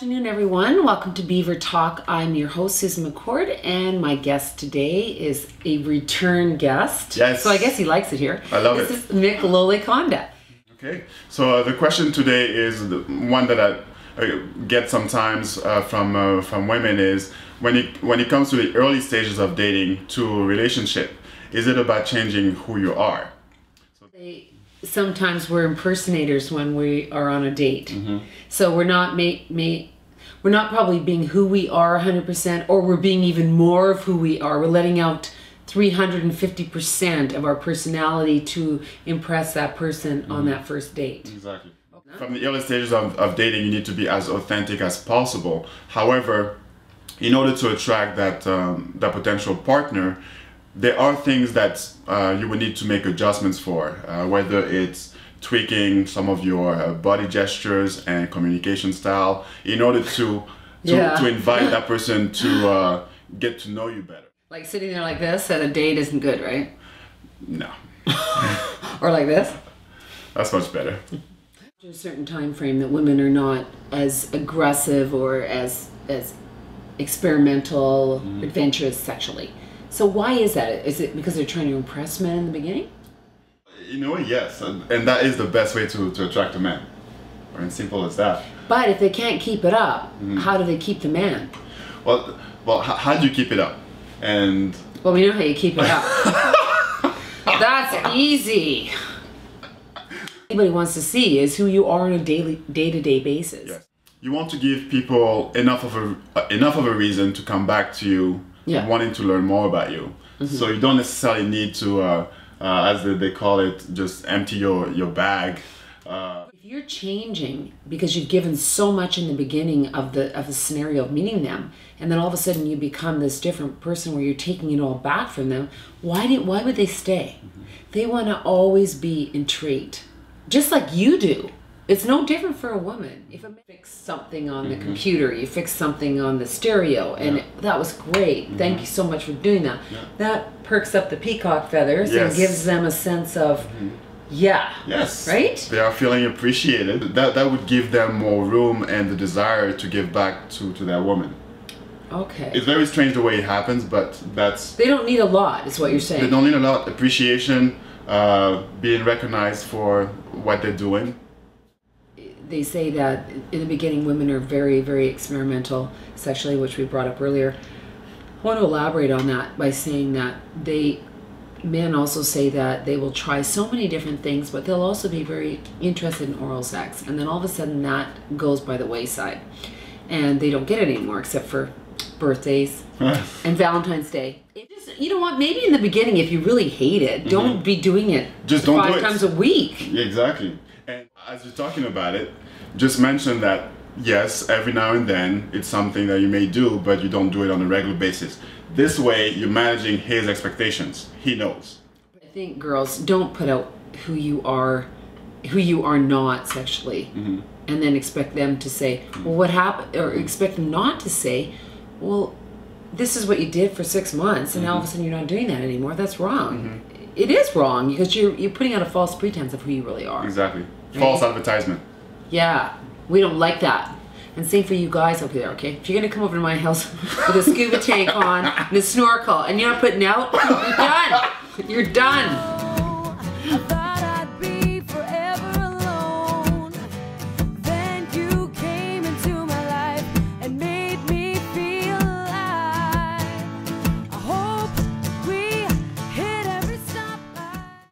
Afternoon, everyone. Welcome to Beaver Talk. I'm your host, Susan McCord, and my guest today is a return guest. Yes. So I guess he likes it here. I love it. This is Mick Lolikonda. Okay. So the question today is the one that I get sometimes from women is when it comes to the early stages of dating to a relationship, is it about changing who you are? Sometimes we're impersonators when we are on a date. Mm-hmm. So we're not we're not probably being who we are 100%, or we're being even more of who we are. We're letting out 350% of our personality to impress that person on that first date. Exactly. From the early stages of dating, you need to be as authentic as possible. However, in order to attract that potential partner, there are things that you would need to make adjustments for, whether it's tweaking some of your body gestures and communication style in order to invite that person to get to know you better. Like sitting there like this at a date isn't good, right? No. Or like this? That's much better. There's a certain time frame that women are not as aggressive or as experimental, adventurous sexually. So why is that? Is it because they're trying to impress men in the beginning? You know, yes, and that is the best way to attract a man. Or as simple as that. But if they can't keep it up, how do they keep the man? Well, how do you keep it up? And well, we know how you keep it up. That's easy. Anybody wants to see is who you are on a day-to-day basis. Yes. You want to give people enough of a reason to come back to you, wanting to learn more about you. So you don't necessarily need to, as they call it, just empty your bag. If you're changing because you've given so much in the beginning of the scenario of meeting them, and then all of a sudden you become this different person where you're taking it all back from them, why would they stay? They want to always be intrigued, just like you do. It's no different for a woman. If a man fixes something on the computer, you fix something on the stereo, and that was great. Thank you so much for doing that. That perks up the peacock feathers and gives them a sense of, yes, right? They are feeling appreciated. That would give them more room and the desire to give back to that woman. Okay. It's very strange the way it happens, but that's... They don't need a lot, is what you're saying. They don't need a lot. Appreciation, being recognized for what they're doing. They say that in the beginning women are very, very experimental sexually, which we brought up earlier. I want to elaborate on that by saying that men also say that they will try so many different things, but they'll also be very interested in oral sex, and then all of a sudden that goes by the wayside and they don't get it anymore except for birthdays and Valentine's Day. You know what, maybe in the beginning, if you really hate it, don't be doing it just don't 5 times a week. Yeah, exactly. And as you're talking about it, just mention that yes, every now and then it's something that you may do, but you don't do it on a regular basis. This way you're managing his expectations. He knows. I think girls, don't put out who you are not sexually, and then expect them to say, well, what happened, or expect them not to say, well, this is what you did for 6 months, and now all of a sudden you're not doing that anymore. That's wrong. It is wrong because you're putting out a false pretense of who you really are. Exactly. Right? False advertisement. Yeah, we don't like that. And same for you guys over there, okay? If you're gonna come over to my house with a scuba tank on and a snorkel and you're not putting out, you're done. You're done.